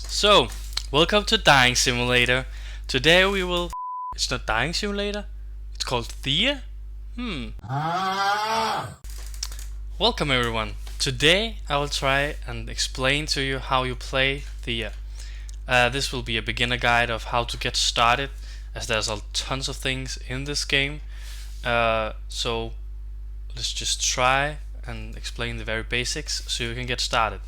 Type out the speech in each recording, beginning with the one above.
So, welcome to Dying Simulator. Today we will. It's not Dying Simulator, it's called Thea? Welcome everyone. Today I will try and explain to you how you play Thea. This will be a beginner guide of how to get started, as there's tons of things in this game. So, let's just try and explain the very basics so you can get started.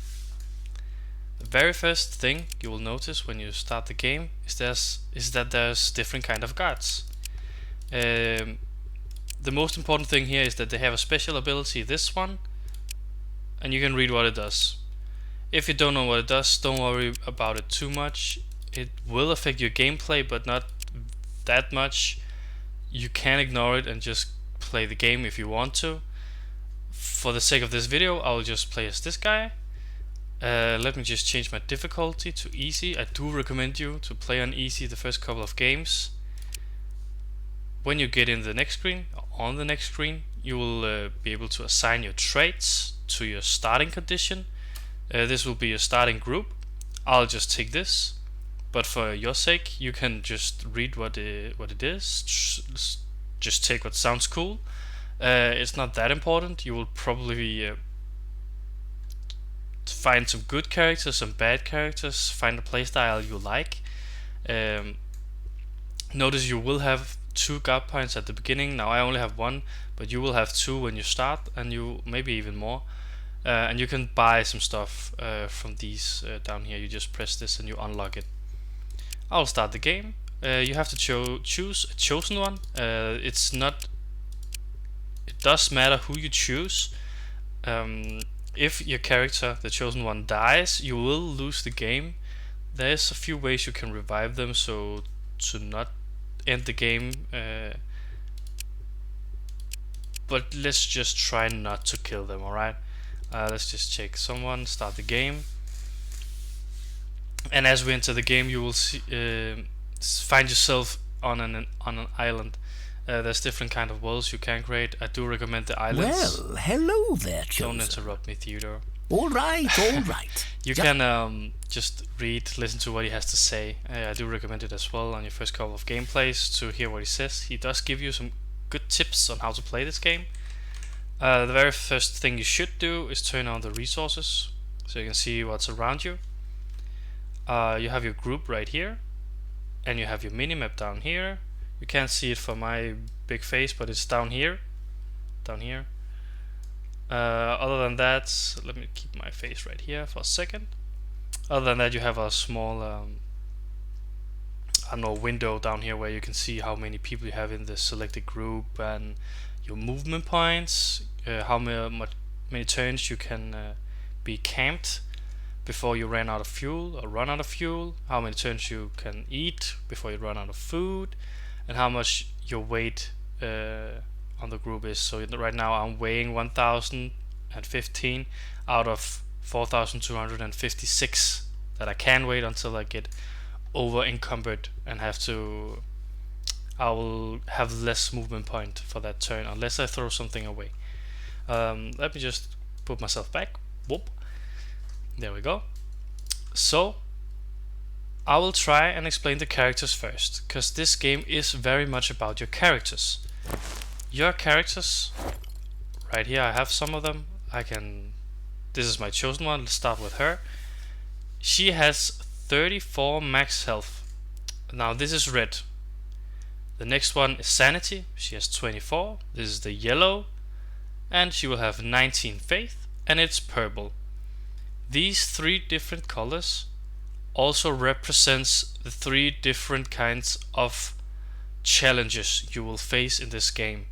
The very first thing you will notice when you start the game is that there's different kind of guards. The most important thing here is that they have a special ability, this one, and you can read what it does. If you don't know what it does, don't worry about it too much. It will affect your gameplay, but not that much. You can ignore it and just play the game if you want to. For the sake of this video, I will just play as this guy. Let me just change my difficulty to easy. I do recommend you to play on easy the first couple of games. When you get in the next screen, on the next screen, you will be able to assign your traits to your starting condition. This will be your starting group. I'll just take this, but for your sake, you can just read what it is. Just take what sounds cool. It's not that important. You will probably find some good characters, some bad characters, find a playstyle you like. Notice you will have 2 guard points at the beginning. Now I only have 1, but you will have 2 when you start, and you maybe even more. And you can buy some stuff from these down here. You just press this and you unlock it. I'll start the game. You have to choose a chosen one. It does matter who you choose. If your character, the chosen one, dies, you will lose the game. There's a few ways you can revive them, so to not end the game. But let's just try not to kill them, alright? Let's just check someone, start the game. And as we enter the game, you will find yourself on an island. There's different kind of worlds you can create. I do recommend the islands. Well, hello there, Don't chosen. interrupt me, Theodore. All right, all right. You can just listen to what he has to say. I do recommend it as well on your first couple of gameplays to hear what he says. He does give you some good tips on how to play this game. The very first thing you should do is turn on the resources so you can see what's around you. You have your group right here, and you have your minimap down here. You can't see it for my big face, but it's down here. Down here. Other than that, let me keep my face right here for a second. Other than that, you have a small I don't know, window down here where you can see how many people you have in the selected group and your movement points, how many turns you can be camped before you run out of fuel or run out of fuel, how many turns you can eat before you run out of food, and how much your weight on the group is. So right now I'm weighing 1015 out of 4256 that I can wait until I get over encumbered and I will have less movement point for that turn unless I throw something away. Let me just put myself back. Whoop. There we go. So I will try and explain the characters first, because this game is very much about your characters. Your characters, right here I have some of them. This is my chosen one. Let's start with her. She has 34 max health. Now this is red. The next one is sanity. She has 24. This is the yellow. And she will have 19 faith, and it's purple. These 3 different colors also represents the 3 different kinds of challenges you will face in this game.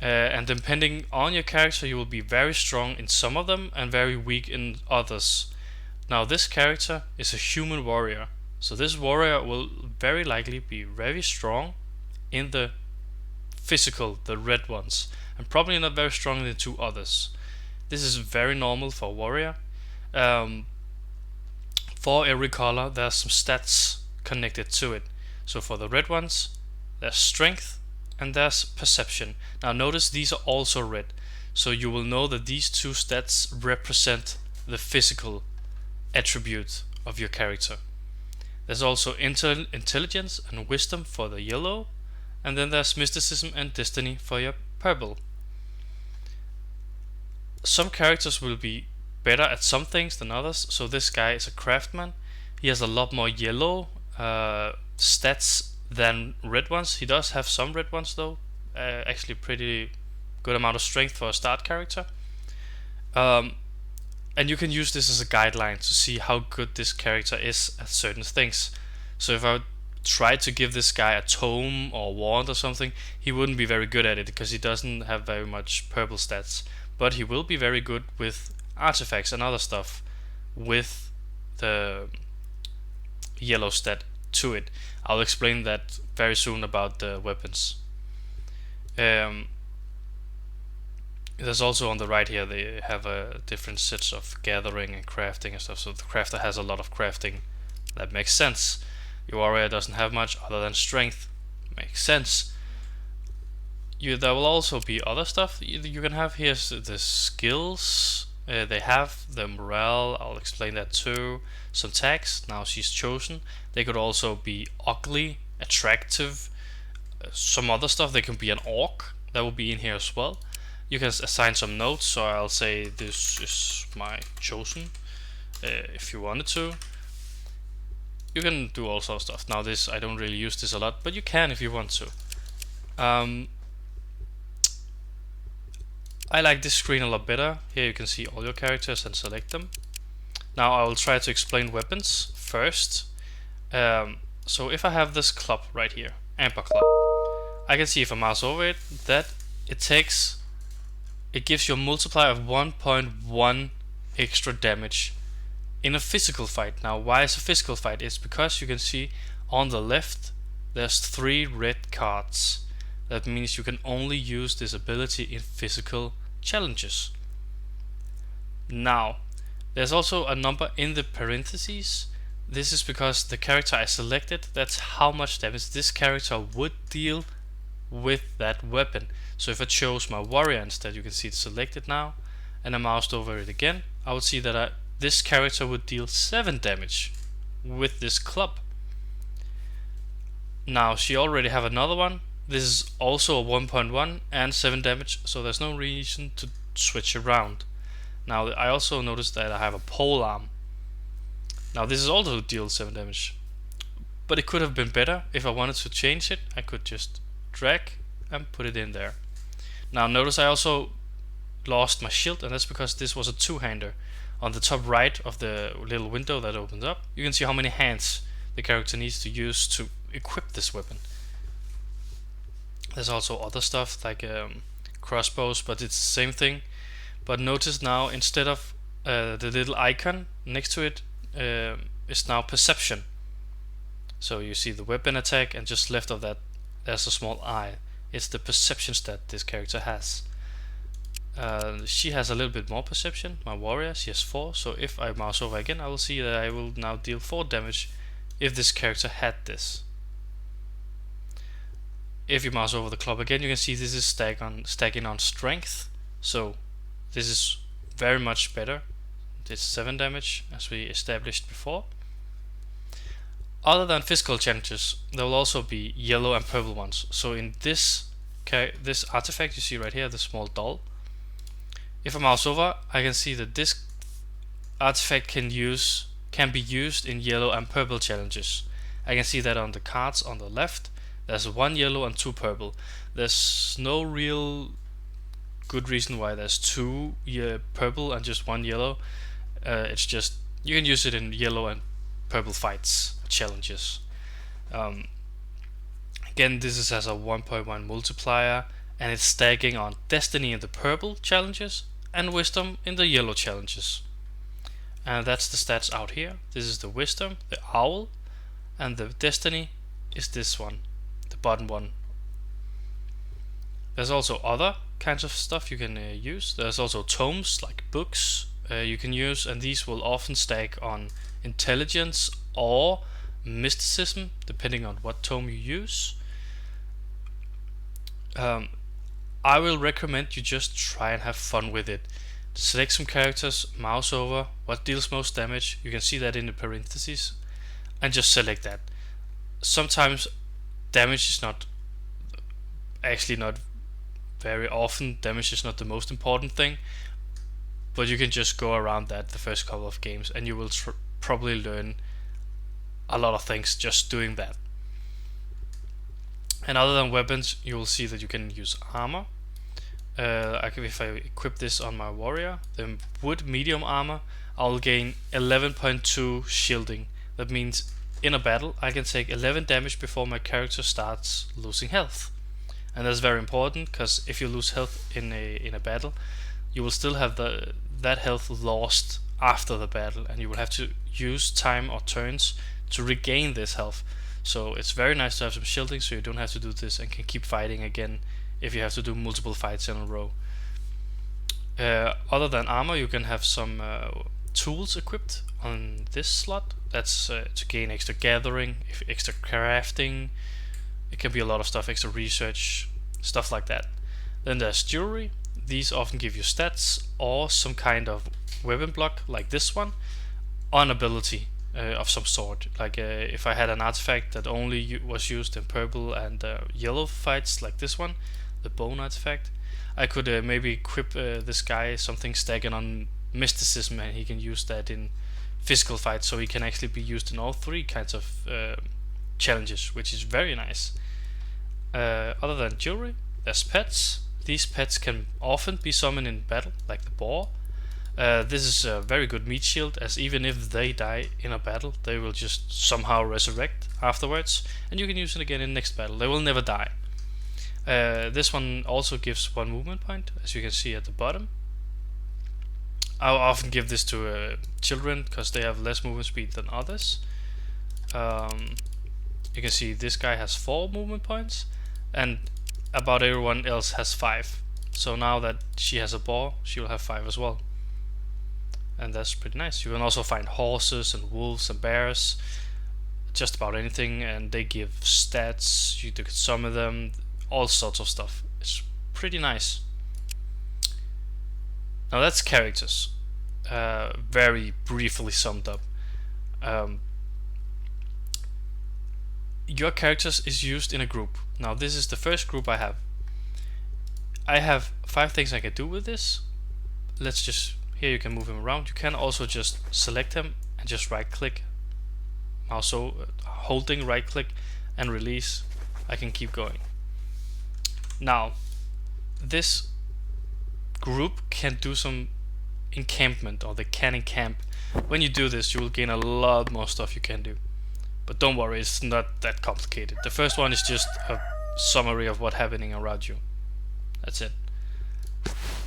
And depending on your character, you will be very strong in some of them and very weak in others. Now this character is a human warrior, so this warrior will very likely be very strong in the physical, the red ones, and probably not very strong in the 2 others. This is very normal for a warrior. For every color there's some stats connected to it. So for the red ones, there's strength and there's perception. Now notice these are also red, so you will know that these 2 stats represent the physical attribute of your character. There's also intelligence and wisdom for the yellow, and then there's mysticism and destiny for your purple. Some characters will be better at some things than others. So this guy is a craftsman. He has a lot more yellow stats than red ones. He does have some red ones though. Actually, pretty good amount of strength for a start character. And you can use this as a guideline to see how good this character is at certain things. So if I try to give this guy a tome or wand or something, he wouldn't be very good at it because he doesn't have very much purple stats. But he will be very good with artifacts and other stuff with the yellow stat to it. I'll explain that very soon about the weapons. There's also on the right here, they have different sets of gathering and crafting and stuff. So the crafter has a lot of crafting. That makes sense. Your warrior doesn't have much other than strength. Makes sense. There will also be other stuff you can have. Here's the skills. They have the morale. I'll explain that too. Some tags. Now she's chosen. They could also be ugly, attractive. Some other stuff. They can be an orc. That will be in here as well. You can assign some notes. So I'll say this is my chosen. If you wanted to. You can do all sorts of stuff. Now this, I don't really use this a lot, but you can if you want to. I like this screen a lot better. Here you can see all your characters and select them. Now I will try to explain weapons first. So if I have this club right here, Amber Club, I can see if I mouse over it that it gives you a multiplier of 1.1 extra damage in a physical fight. Now why is a physical fight? It's because you can see on the left there's 3 red cards. That means you can only use this ability in physical challenges. Now there's also a number in the parentheses. This is because the character I selected, that's how much damage this character would deal with that weapon. So if I chose my warrior instead, you can see it's selected now, and I moused over it again, I would see that this character would deal 7 damage with this club. Now she already have another one. This is also a 1.1 and 7 damage, so there's no reason to switch around. Now I also noticed that I have a pole arm. Now this is also deals 7 damage, but it could have been better. If I wanted to change it, I could just drag and put it in there. Now notice I also lost my shield, and that's because this was a two-hander. On the top right of the little window that opens up, you can see how many hands the character needs to use to equip this weapon. There's also other stuff like crossbows, but it's the same thing. But notice now, instead of the little icon next to it is now perception. So you see the weapon attack, and just left of that there's a small eye. It's the perception stat this character has. She has a little bit more perception. My warrior, she has 4. So if I mouse over again, I will see that I will now deal 4 damage if this character had this. If you mouse over the club again, you can see this is stacking on strength. So this is very much better. This 7 damage as we established before. Other than physical challenges, there will also be yellow and purple ones. So in this artifact you see right here, the small doll, if I mouse over, I can see that this artifact can be used in yellow and purple challenges. I can see that on the cards on the left, there's 1 yellow and 2 purple. There's no real good reason why there's 2 purple and just 1 yellow. It's just you can use it in yellow and purple fights challenges. Again, this is as a 1.1 multiplier, and it's stacking on destiny in the purple challenges and wisdom in the yellow challenges. And that's the stats out here. This is the wisdom, the owl, and the destiny is this one, the bottom one. There's also other kinds of stuff you can use. There's also tomes like books you can use, and these will often stack on intelligence or mysticism depending on what tome you use. I will recommend you just try and have fun with it. Select some characters, mouse over, what deals most damage, you can see that in the parentheses, and just select that. Sometimes damage is not very often, damage is not the most important thing, but you can just go around that the first couple of games and you will probably learn a lot of things just doing that. And other than weapons, you will see that you can use armor. If I equip this on my warrior, the wood medium armor, I'll gain 11.2 shielding. That means in a battle I can take 11 damage before my character starts losing health. And that's very important, because if you lose health in a battle, you will still have that health lost after the battle, and you will have to use time or turns to regain this health. So it's very nice to have some shielding, so you don't have to do this and can keep fighting again if you have to do multiple fights in a row. Other than armor, you can have some tools equipped on this slot. That's to gain extra gathering, extra crafting. It can be a lot of stuff, extra research, stuff like that. Then there's jewelry. These often give you stats or some kind of weapon block, like this one, on ability of some sort. Like if I had an artifact that only was used in purple and yellow fights, like this one, the bone artifact, I could maybe equip this guy something stacking on mysticism, and he can use that in physical fights, so he can actually be used in all three kinds of challenges, which is very nice. Other than jewelry, there's pets. These pets can often be summoned in battle, like the boar. This is a very good meat shield, as even if they die in a battle, they will just somehow resurrect afterwards, and you can use it again in the next battle. They will never die. This one also gives 1 movement point, as you can see at the bottom. I often give this to children because they have less movement speed than others. You can see this guy has 4 movement points, and about everyone else has 5. So now that she has a boar, she will have 5 as well. And that's pretty nice. You can also find horses and wolves and bears, just about anything, and they give stats. You can summon them, all sorts of stuff. It's pretty nice. Now that's characters. Very briefly summed up. Your characters is used in a group. Now this is the first group I have. I have 5 things I can do with this. Let's just, here you can move him around. You can also just select him and just right click. Also holding right click and release. I can keep going. Now this group can do some encampment, or they can encamp. When you do this, you will gain a lot more stuff you can do. But don't worry, it's not that complicated. The first one is just a summary of what's happening around you. That's it.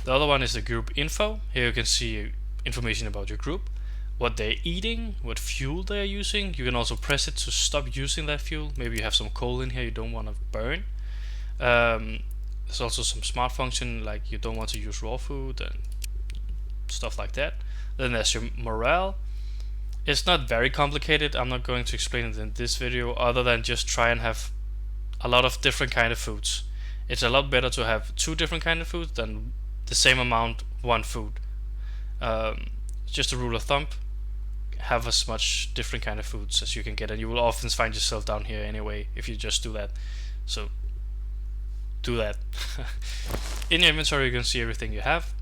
The other one is the group info. Here you can see information about your group, what they're eating, what fuel they're using. You can also press it to stop using that fuel. Maybe you have some coal in here you don't want to burn. There's also some smart function, like you don't want to use raw food and stuff like that. Then there's your morale. It's not very complicated. I'm not going to explain it in this video, other than just try and have a lot of different kind of foods. It's a lot better to have 2 different kind of foods than the same amount one food. Just a rule of thumb: have as much different kind of foods as you can get, and you will often find yourself down here anyway if you just do that. So do that. In your inventory you can see everything you have.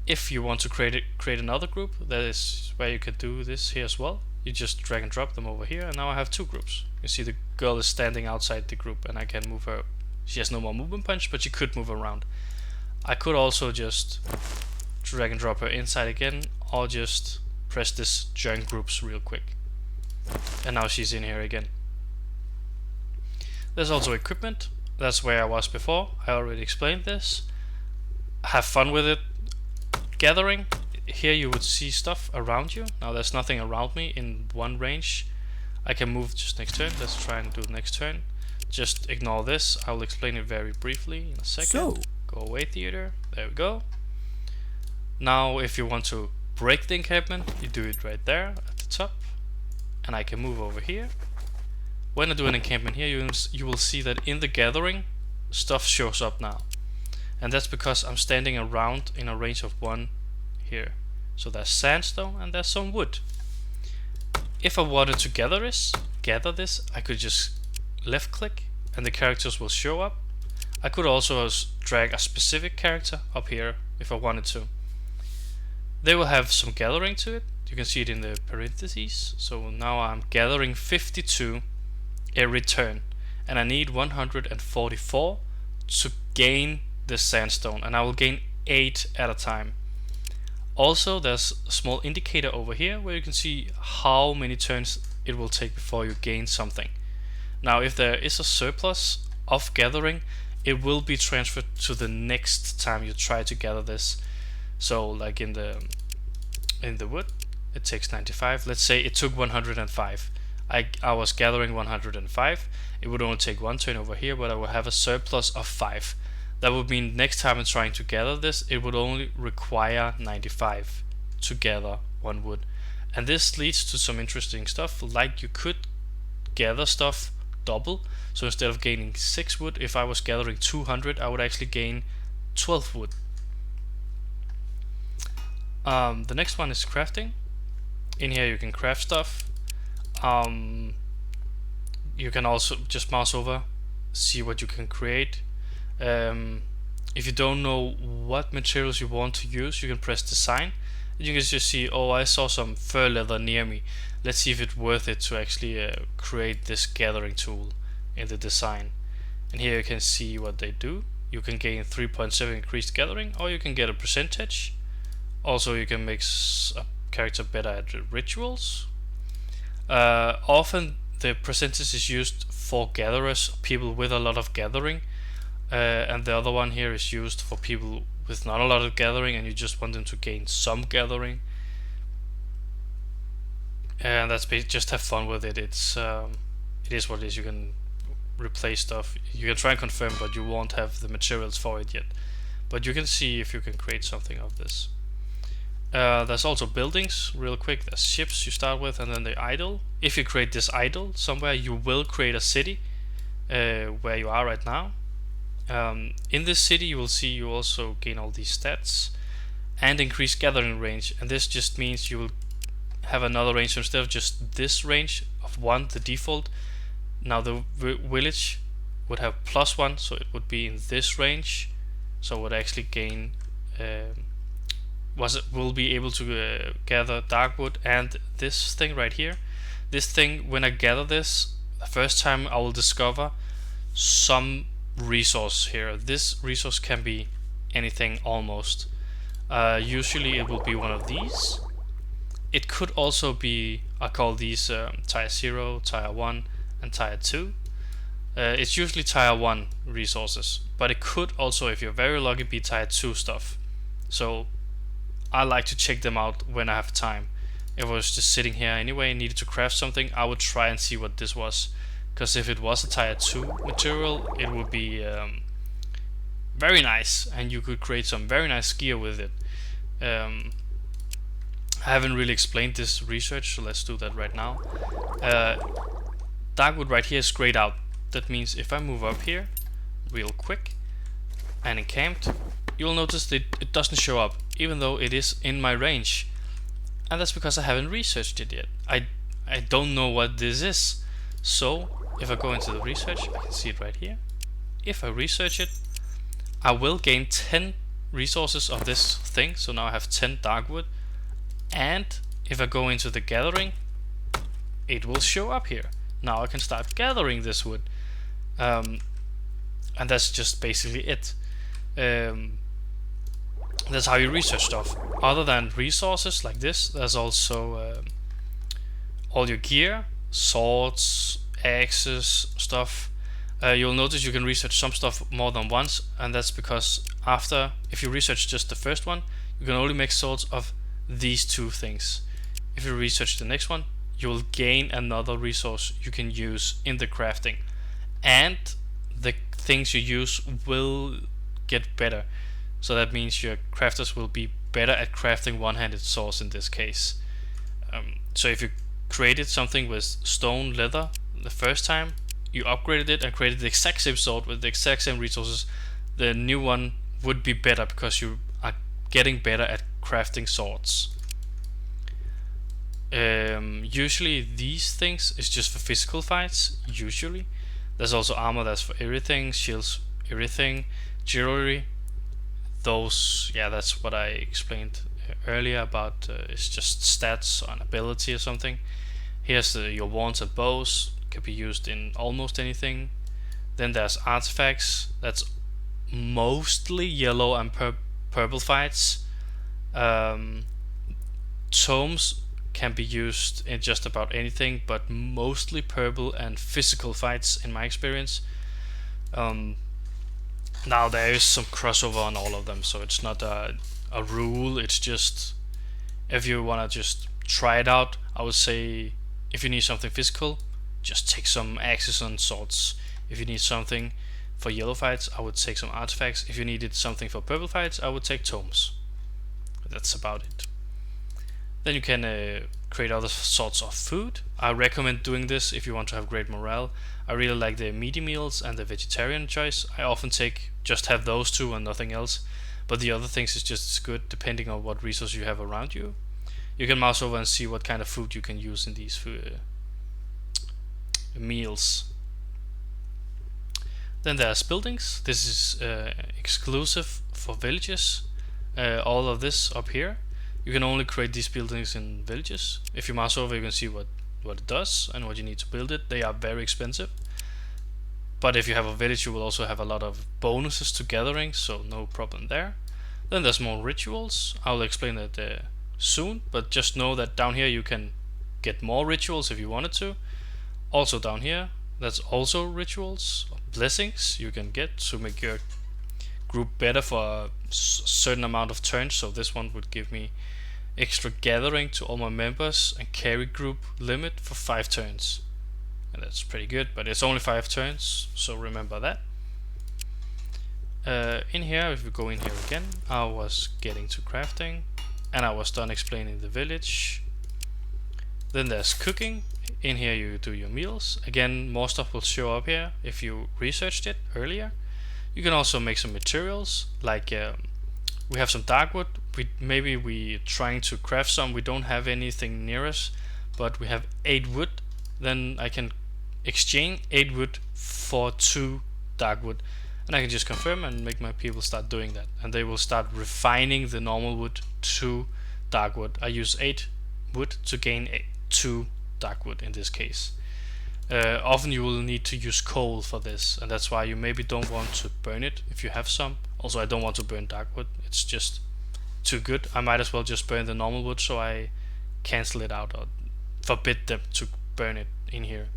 If you want to create another group, that is where you could do this here as well. You just drag and drop them over here, and now I have 2 groups. You see the girl is standing outside the group, and I can move her. She has no more movement punch, but she could move around. I could also just drag and drop her inside again, or just press this join groups real quick. And now she's in here again. There's also equipment. That's where I was before. I already explained this. Have fun with it. Gathering. Here you would see stuff around you. Now there's nothing around me in one range. I can move just next turn. Let's try and do the next turn. Just ignore this. I will explain it very briefly in a second. So, go away, theater. There we go. Now if you want to break the encampment, you do it right there at the top. And I can move over here. When I do an encampment here, you will see that in the gathering, stuff shows up now. And that's because I'm standing around in a range of 1 here. So there's sandstone and there's some wood. If I wanted to gather this, I could just left click and the characters will show up. I could also drag a specific character up here if I wanted to. They will have some gathering to it. You can see it in the parentheses. So now I'm gathering 52 every turn, and I need 144 to gain this sandstone, and I will gain 8 at a time. Also, there's a small indicator over here where you can see how many turns it will take before you gain something. Now, if there is a surplus of gathering, it will be transferred to the next time you try to gather this. So, like in the wood, it takes 95. Let's say it took 105. I was gathering 105. It would only take one turn over here, but I will have a surplus of 5. That would mean next time I'm trying to gather this, it would only require 95 to gather one wood. And this leads to some interesting stuff, like you could gather stuff double. So instead of gaining 6 wood, if I was gathering 200, I would actually gain 12 wood. The next one is crafting. In here you can craft stuff. You can also just mouse over, see what you can create. If you don't know what materials you want to use, you can press design. You can just see, oh, I saw some fur leather near me. Let's see if it's worth it to actually create this gathering tool in the design. And here you can see what they do. You can gain 3.7 increased gathering, or you can get a percentage. Also, you can make a character better at rituals. Often the percentage is used for gatherers, people with a lot of gathering. And the other one here is used for people with not a lot of gathering and you just want them to gain some gathering. And that's just have fun with it. It is what it is. You can replace stuff. You can try and confirm, but you won't have the materials for it yet. But you can see if you can create something of this. There's also buildings, real quick. There's ships you start with, and then the idol. If you create this idol somewhere, you will create a city where you are right now. In this city you will see you also gain all these stats and increase gathering range, and this just means you will have another range. So instead of just this range of 1, the default, now the village would have +1, so it would be in this range, so it would actually gain will be able to gather dark wood. And this thing right here, this thing, when I gather this the first time, I will discover some resource here. This resource can be anything almost. Usually it will be one of these. It could also be, I call these tier 0, tier 1 and tier 2. It's usually tier 1 resources, but it could also, if you're very lucky, be tier 2 stuff. So I like to check them out when I have time. If I was just sitting here anyway and needed to craft something, I would try and see what this was. Because if it was a tier 2 material, it would be very nice, and you could create some very nice gear with it. I haven't really explained this research, so let's do that right now. Darkwood right here is grayed out. That means if I move up here real quick and encamped, you'll notice that it doesn't show up, even though it is in my range. And that's because I haven't researched it yet. I don't know what this is. So if I go into the research, I can see it right here. If I research it, I will gain 10 resources of this thing. So now I have 10 darkwood. And if I go into the gathering, it will show up here. Now I can start gathering this wood. And that's just basically it. That's how you research stuff. Other than resources like this, there's also all your gear, swords, axes, stuff. You'll notice you can research some stuff more than once, and that's because if you research just the first one, you can only make swords of these 2 things. If you research the next one, you will gain another resource you can use in the crafting, and the things you use will get better. So that means your crafters will be better at crafting one-handed swords in this case. So if you created something with stone leather the first time, you upgraded it and created the exact same sword with the exact same resources, the new one would be better because you are getting better at crafting swords. Usually these things is just for physical fights. Usually there's also armor that's for everything, shields, everything, jewelry. Those, yeah, that's what I explained earlier about. It's just stats on ability or something. Here's your wands and bows, can be used in almost anything. Then there's artifacts, that's mostly yellow and purple fights. Tomes can be used in just about anything, but mostly purple and physical fights in my experience. Now there is some crossover on all of them, so it's not a rule. It's just if you wanna just try it out, I would say if you need something physical, just take some axes and swords. If you need something for yellow fights, I would take some artifacts. If you needed something for purple fights, I would take tomes. That's about it. Then you can create other sorts of food. I recommend doing this if you want to have great morale. I really like the meaty meals and the vegetarian choice. I often just have those two and nothing else, but the other things is just as good depending on what resources you have around you. You can mouse over and see what kind of food you can use in these meals. Then there's buildings. This is exclusive for villages. All of this up here, you can only create these buildings in villages. If you mouse over, you can see what it does and what you need to build it. They are very expensive, but if you have a village, you will also have a lot of bonuses to gathering, so no problem there. Then there's more rituals. I'll explain that soon, but just know that down here you can get more rituals if you wanted to. Also down here, that's also rituals, blessings you can get to make your group better for a certain amount of turns. So this one would give me extra gathering to all my members and carry group limit for 5 turns. And that's pretty good, but it's only 5 turns, so remember that. In here, if we go in here again, I was getting to crafting and I was done explaining the village. Then there's cooking. In here you do your meals. Again, more stuff will show up here if you researched it earlier. You can also make some materials, like we have some dark wood. Maybe we trying to craft some. We don't have anything near us, but we have 8 wood. Then I can exchange 8 wood for 2 dark wood, and I can just confirm and make my people start doing that, and they will start refining the normal wood to dark wood. I use 8 wood to gain 2 dark wood in this case. Often you will need to use coal for this, and that's why you maybe don't want to burn it if you have some. Also, I don't want to burn dark wood, it's just too good. I might as well just burn the normal wood, so I cancel it out or forbid them to burn it in here.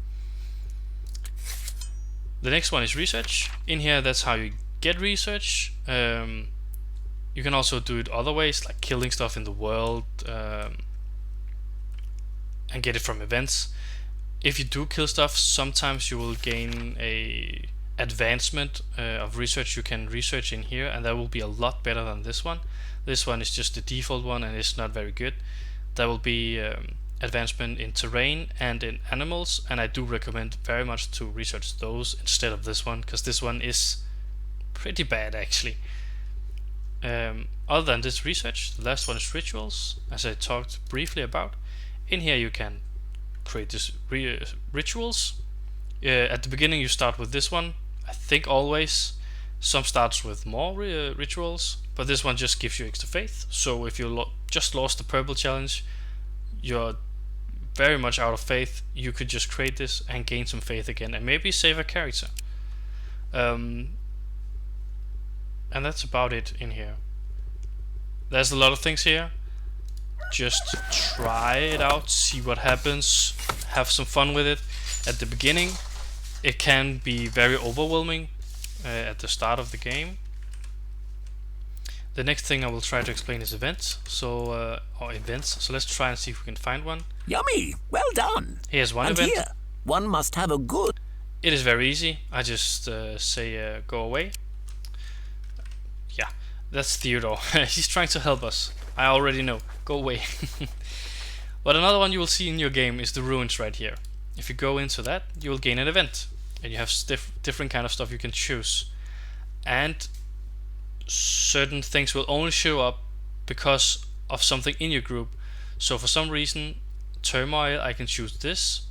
The next one is research. In here, that's how you get research. You can also do it other ways, like killing stuff in the world and get it from events. If you do kill stuff, sometimes you will gain a advancement of research. You can research in here, and that will be a lot better than this one. This one is just the default one, and it's not very good. There will be advancement in terrain and in animals, and I do recommend very much to research those instead of this one, because this one is pretty bad actually. Other than this research, the last one is rituals, as I talked briefly about. In here you can create this rituals. At the beginning you start with this one, I think always. Some starts with more rituals, but this one just gives you extra faith. So if you just lost the purple challenge, you're very much out of faith, you could just create this and gain some faith again, and maybe save a character. And that's about it in here. There's a lot of things here. Just try it out, see what happens, have some fun with it. At the beginning it can be very overwhelming at the start of the game. The next thing I will try to explain is events. So let's try and see if we can find one. Yummy! Well done! Here's one and event. Here, one must have a good... It is very easy. I just say go away. Yeah, that's Theodore. He's trying to help us. I already know. Go away. But another one you will see in your game is the ruins right here. If you go into that, you will gain an event, and you have different kind of stuff you can choose. And certain things will only show up because of something in your group. So for some reason, turmoil, I can choose this.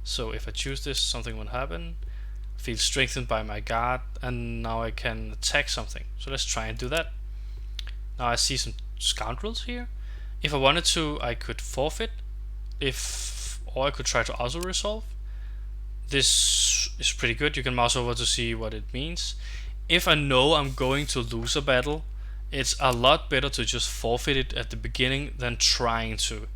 So if I choose this, something will happen. Feel strengthened by my guard, and now I can attack something. So let's try and do that. Now I see some scoundrels here. If I wanted to, I could forfeit, or I could try to auto resolve. This is pretty good. You can mouse over to see what it means. If I know I'm going to lose a battle, it's a lot better to just forfeit it at the beginning than trying to.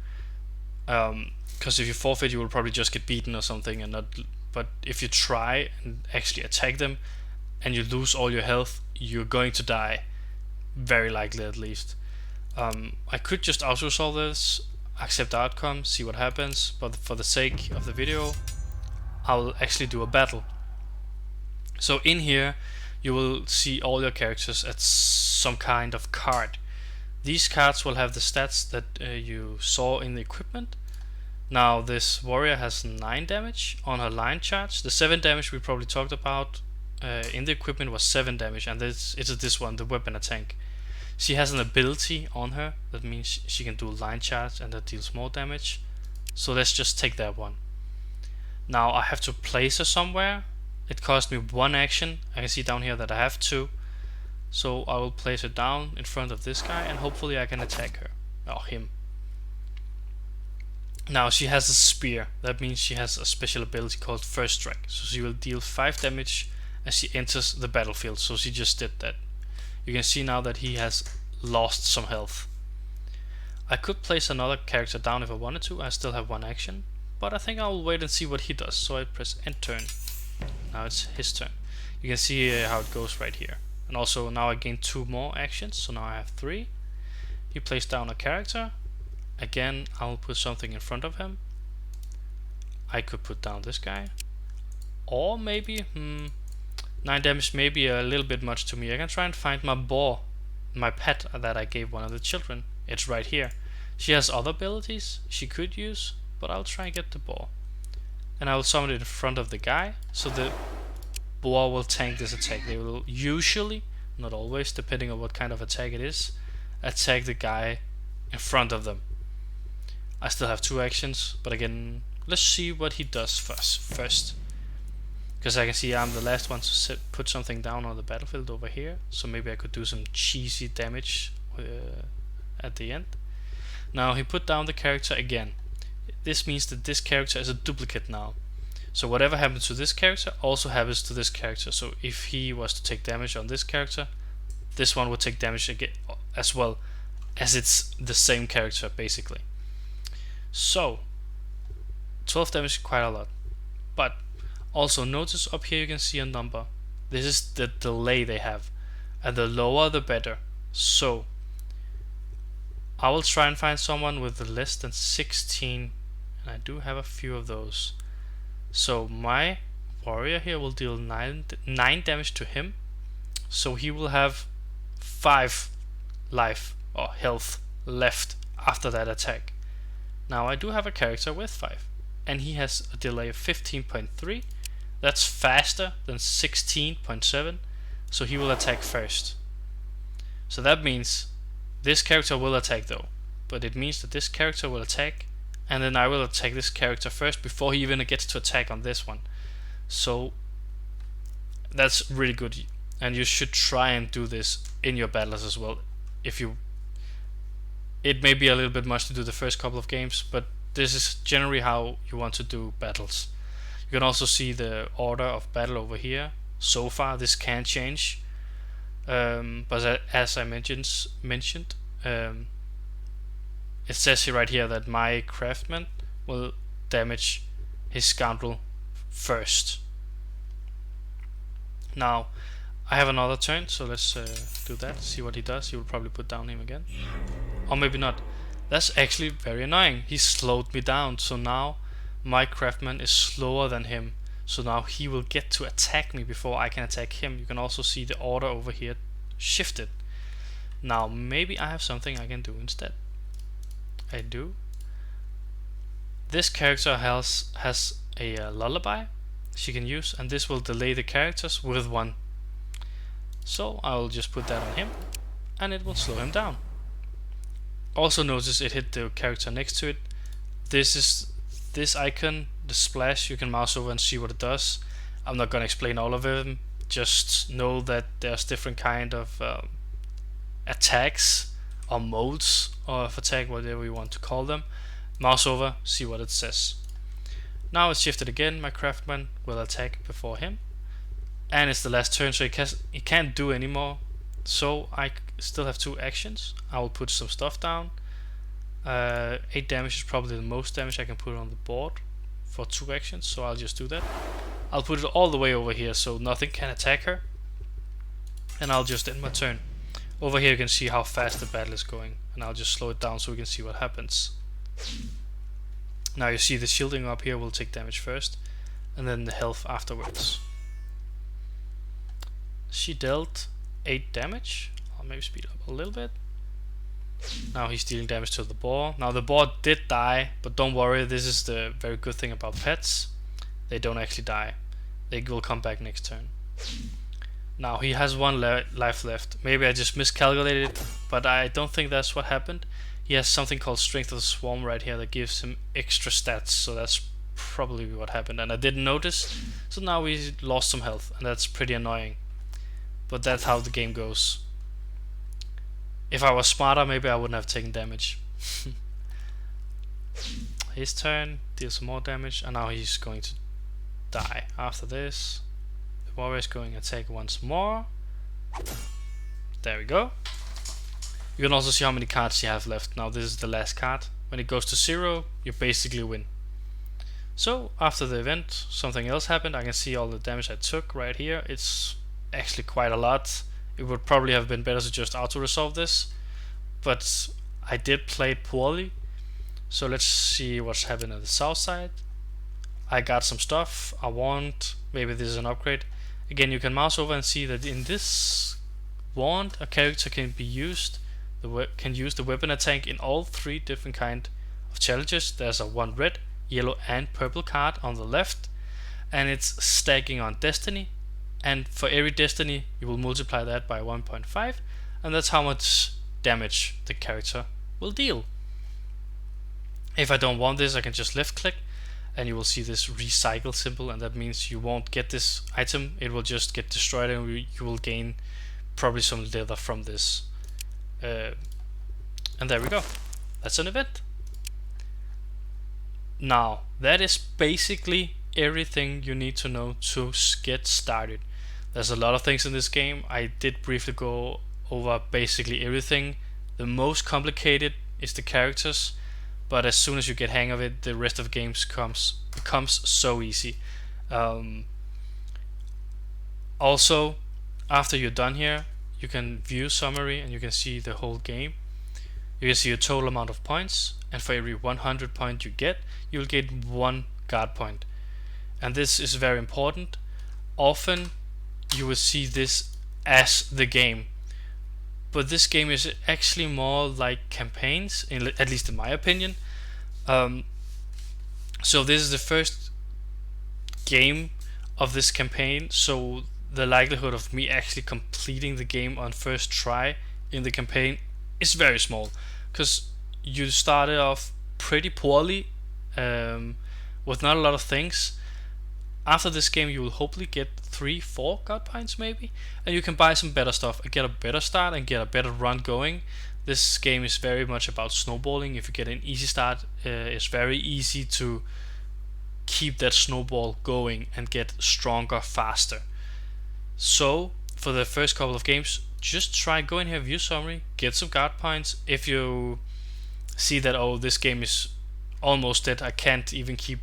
Because if you forfeit, you will probably just get beaten or something, and not. But if you try and actually attack them, and you lose all your health, you're going to die, very likely at least. I could just auto resolve this, accept the outcome, see what happens, but for the sake of the video, I'll actually do a battle. So in here, you will see all your characters at some kind of card. These cards will have the stats that you saw in the equipment. Now this warrior has 9 damage on her line charge. The 7 damage we probably talked about in the equipment was 7 damage, and it's this one, the weapon tank. She has an ability on her that means she can do line charge, and that deals more damage. So let's just take that one. Now I have to place her somewhere. It cost me 1 action. I can see down here that I have 2. So I will place her down in front of this guy, and hopefully I can attack her. Or him. Now she has a spear. That means she has a special ability called First Strike. So she will deal 5 damage as she enters the battlefield. So she just did that. You can see now that he has lost some health. I could place another character down if I wanted to. I still have 1 action. But I think I will wait and see what he does. So I press end turn. Now it's his turn. You can see how it goes right here. And also now I gain 2 more actions. So now I have 3. He placed down a character. Again, I'll put something in front of him. I could put down this guy. Or maybe, 9 damage may be a little bit much to me. I can try and find my boar, my pet that I gave one of the children. It's right here. She has other abilities she could use, but I'll try and get the boar. And I will summon it in front of the guy, so the boar will tank this attack. They will usually, not always, depending on what kind of attack it is, attack the guy in front of them. I still have 2 actions, but again, let's see what he does first. Because I can see I'm the last one to put something down on the battlefield over here, so maybe I could do some cheesy damage at the end. Now he put down the character again. This means that this character is a duplicate now. So whatever happens to this character also happens to this character. So if he was to take damage on this character, this one would take damage again as well, as it's the same character basically. So 12 damage is quite a lot. But also notice up here you can see a number. This is the delay they have, and the lower the better. So I will try and find someone with less than 16, and I do have a few of those. So my warrior here will deal 9 damage to him, so he will have 5 life or health left after that attack. Now I do have a character with 5, and he has a delay of 15.3. That's faster than 16.7, so he will attack first. So that means this character will attack though, but it means that this character will attack, and then I will attack this character first before he even gets to attack on this one. So that's really good, and you should try and do this in your battles as well. It may be a little bit much to do the first couple of games, but this is generally how you want to do battles. You can also see the order of battle over here. So far this can change, but as I mentioned, it says here right here that my craftsman will damage his scoundrel first. Now I have another turn, so let's do that, see what he does. He will probably put down him again, or maybe not. That's actually very annoying. He slowed me down, so now my craftsman is slower than him, so now he will get to attack me before I can attack him. You can also see the order over here shifted. Now maybe I have something I can do instead. I do. This character has a lullaby she can use, and this will delay the characters with 1. So I will just put that on him, and it will slow him down. Also notice it hit the character next to it. This icon, the splash. You can mouse over and see what it does. I'm not gonna explain all of them. Just know that there's different kind of attacks or modes of attack, whatever you want to call them. Mouse over, see what it says. Now it's shifted again. My craftsman will attack before him, and it's the last turn, so he can't do anymore. So I still have 2 actions. I will put some stuff down. 8 damage is probably the most damage I can put on the board for 2 actions, so I'll just do that. I'll put it all the way over here so nothing can attack her, and I'll just end my turn. Over here you can see how fast the battle is going, and I'll just slow it down so we can see what happens. Now you see the shielding up here will take damage first, and then the health afterwards. She dealt 8 damage. I'll maybe speed up a little bit. Now he's dealing damage to the boar. Now the boar did die, but don't worry, this is the very good thing about pets. They don't actually die. They will come back next turn. Now he has 1 life left. Maybe I just miscalculated, but I don't think that's what happened. He has something called Strength of the Swarm right here that gives him extra stats, so that's probably what happened, and I didn't notice. So now we lost some health, and that's pretty annoying. But that's how the game goes. If I was smarter, maybe I wouldn't have taken damage. His turn, deals some more damage, and now he's going to die. After this, the warrior is going to attack once more. There we go. You can also see how many cards you have left. Now this is the last card. When it goes to 0, you basically win. So after the event, something else happened. I can see all the damage I took right here. It's actually quite a lot. It would probably have been better to just auto-resolve this, but I did play it poorly. So let's see what's happening on the south side. I got some stuff. I want, maybe this is an upgrade. Again, you can mouse over and see that in this wand, a character can be used. Can use the weapon attack in all 3 different kind of challenges. There's a 1 red, yellow, and purple card on the left, and it's stacking on destiny. And for every destiny, you will multiply that by 1.5, and that's how much damage the character will deal. If I don't want this, I can just left click, and you will see this recycle symbol, and that means you won't get this item. It will just get destroyed, and you will gain probably some leather from this. And there we go. That's an event. Now, that is basically everything you need to know to get started. There's a lot of things in this game. I did briefly go over basically everything. The most complicated is the characters, but as soon as you get hang of it, the rest of the game becomes so easy. Also, after you're done here, you can view summary and you can see the whole game. You can see your total amount of points, and for every 100 point you get, you'll get 1 guard point. And this is very important. Often you will see this as the game, but this game is actually more like campaigns, at least in my opinion. So this is the first game of this campaign, so the likelihood of me actually completing the game on first try in the campaign is very small, because you started off pretty poorly with not a lot of things. After this game you will hopefully get 3-4 god points maybe, and you can buy some better stuff and get a better start and get a better run going. This game is very much about snowballing. If you get an easy start, it's very easy to keep that snowball going and get stronger faster. So for the first couple of games, just try go in here, view summary, get some guard points. If you see that, oh, this game is almost dead, I can't even keep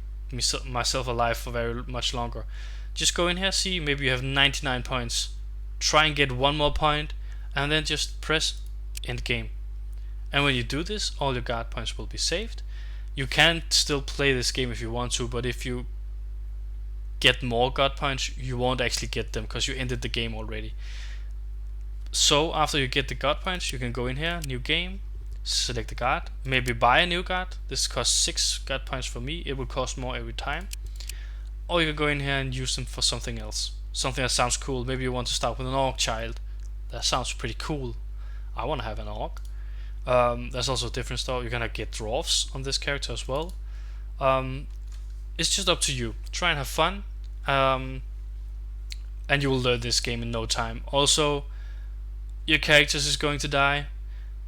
myself alive for very much longer, just go in here, see, maybe you have 99 points, try and get 1 more point, and then just press end game. And when you do this, all your guard points will be saved. You can still play this game if you want to, but if you get more guard points, you won't actually get them because you ended the game already. So after you get the guard points, you can go in here, new game, select the guard, maybe buy a new guard. This costs 6 guard points for me. It will cost more every time. Or you can go in here and use them for something else, something that sounds cool. Maybe you want to start with an orc child. That sounds pretty cool. I want to have an orc. There's also different stuff. You're gonna get dwarfs on this character as well. Um, it's just up to you. Try and have fun, um, and you will learn this game in no time. Also, your characters is going to die.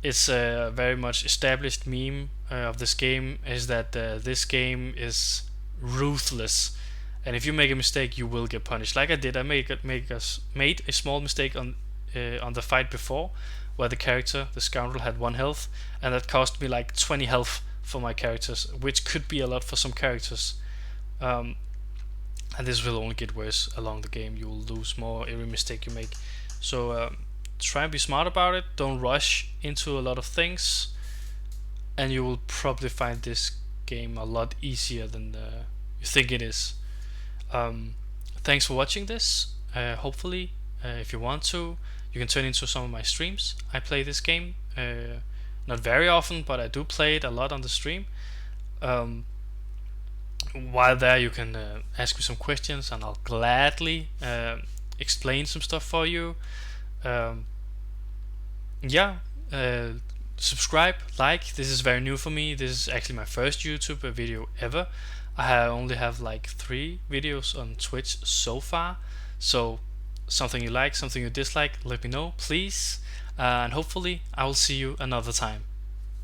It's a very much established meme of this game is that this game is ruthless, and if you make a mistake, you will get punished. Like I did, I made a small mistake on the fight before, where the character, the scoundrel, had 1 health, and that cost me like 20 health for my characters, which could be a lot for some characters. Um, and this will only get worse along the game. You will lose more every mistake you make. So try and be smart about it. Don't rush into a lot of things, and you will probably find this game a lot easier than you think it is. Um, Thanks for watching this. Hopefully, if you want to, you can turn into some of my streams. I play this game not very often, but I do play it a lot on the stream. While there, you can ask me some questions, and I'll gladly explain some stuff for you. Um, yeah, subscribe, like. This is very new for me. This is actually my first YouTube video ever. I only have like 3 videos on Twitch so far. So something you like, something you dislike, let me know, please. And hopefully I will see you another time.